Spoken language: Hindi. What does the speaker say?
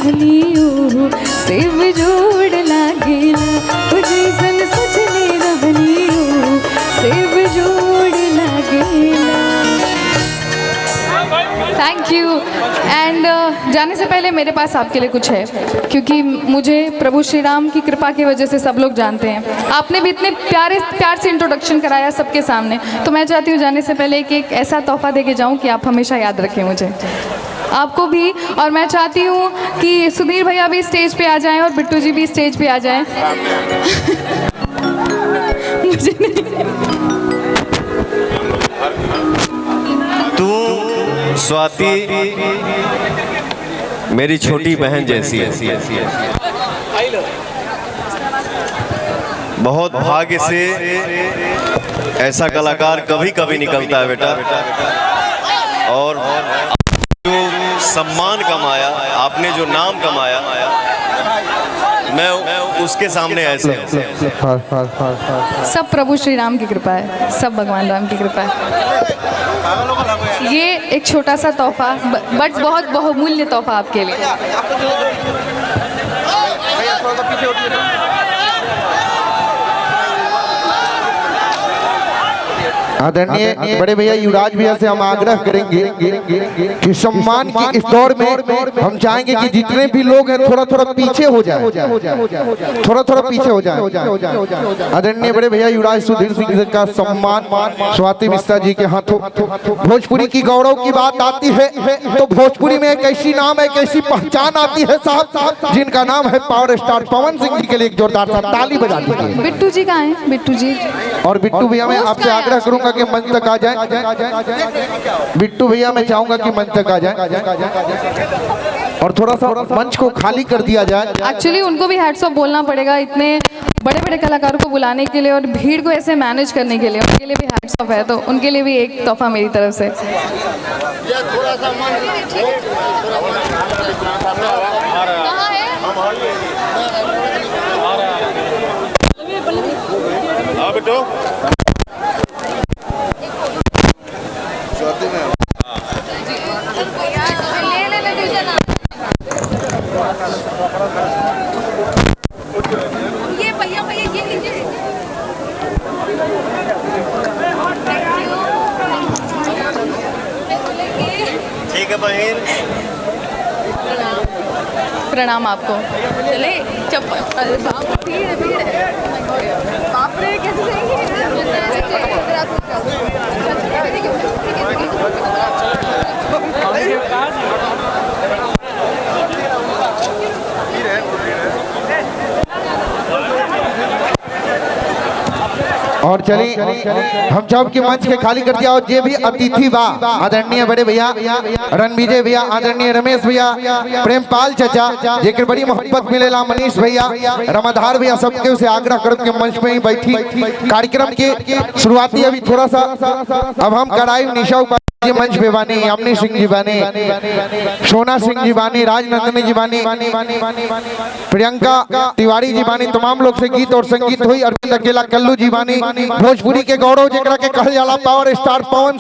रहनियो से बिजोड़ लागेला, जैसन सोचले रहनियो से बिजोड़ लागेला। Thank you. एंड जाने से पहले मेरे पास आपके लिए कुछ है, क्योंकि मुझे प्रभु श्री राम की कृपा की वजह से सब लोग जानते हैं। आपने भी इतने प्यार से इंट्रोडक्शन कराया सबके सामने, तो मैं चाहती हूँ जाने से पहले कि एक ऐसा तोहफा दे के जाऊँ कि आप हमेशा याद रखें मुझे, आपको भी। और मैं चाहती हूँ कि सुधीर भैया भी स्टेज पे आ जाएं और बिट्टू जी भी स्टेज पे आ जाएं। मुझे तू स्वाति मेरी छोटी बहन जैसी है। बहुत भाग्य से ऐसा कलाकार कभी कभी निकलता है बेटा। और जो सम्मान कमाया आपने, जो नाम कमाया, मैं उसके सामने ऐसे सब प्रभु श्री राम की कृपा है, सब भगवान राम की कृपा है। ये एक छोटा सा तोहफा, बट बहुत बहुमूल्य तोहफा आपके लिए। आदरणीय बड़े भैया युवराज भैया से हम आग्रह करेंगे कि सम्मान की इस दौर में हम चाहेंगे कि जितने भी लोग हैं थोड़ा थोड़ा पीछे हो जाए, थोड़ा थोड़ा पीछे हो जाए। आदरणीय बड़े भैया युवराज सुधीर सिंह का सम्मान स्वाति मिश्रा जी के हाथों। भोजपुरी की गौरव की बात आती है तो भोजपुरी में एक ऐसी नाम है, एक ऐसी पहचान आती है साहब, जिनका नाम है पावर स्टार पवन सिंह जी के लिए एक जोरदार सा ताली बजा दीजिए। बिट्टू जी कहाँ हैं? बिट्टू जी और बिट्टू भैया, मैं आपसे आग्रह करूंगा कि मंच तक आ जाए। बिट्टू भैया मैं चाहूंगा कि मंच तक आ जाए और थोड़ा सा मंच को खाली कर दिया जाए। एक्चुअली उनको भी हैट्स ऑफ बोलना पड़ेगा, इतने बड़े बड़े कलाकारों को बुलाने के लिए और भीड़ को ऐसे मैनेज करने के लिए, उनके लिए भी हैट्स ऑफ है। तो उनके लिए भी एक तोहफा मेरी तरफ से। ठीक है बहन, प्रणाम आपको। चले चप्पल बाप रे, कैसे और चलिए हम सब के मंच के खाली कर दिया। और जे भी अतिथि बा, आदरणीय बड़े भैया रणविजय भैया, आदरणीय रमेश भैया, प्रेमपाल चाचा, जेकर बड़ी मोहब्बत मिलेला, मनीष भैया, रमाधार भैया, सबके उसे आग्रह करब के मंच में ही बैठी कार्यक्रम के शुरुआती अभी थोड़ा सा अब हम कराई। निशा जी मंच पे बानी, अमनी सिंह जी बानी, सोना सिंह जी बानी, राजनंदनी जी बानी, प्रियंका तिवारी जी बानी, तमाम लोग से गीत और संगीत हुई। अरविंद अकेला कल्लू जी बानी, भोजपुरी के गौरव जेकरा के कहल जाला पावर स्टार पवन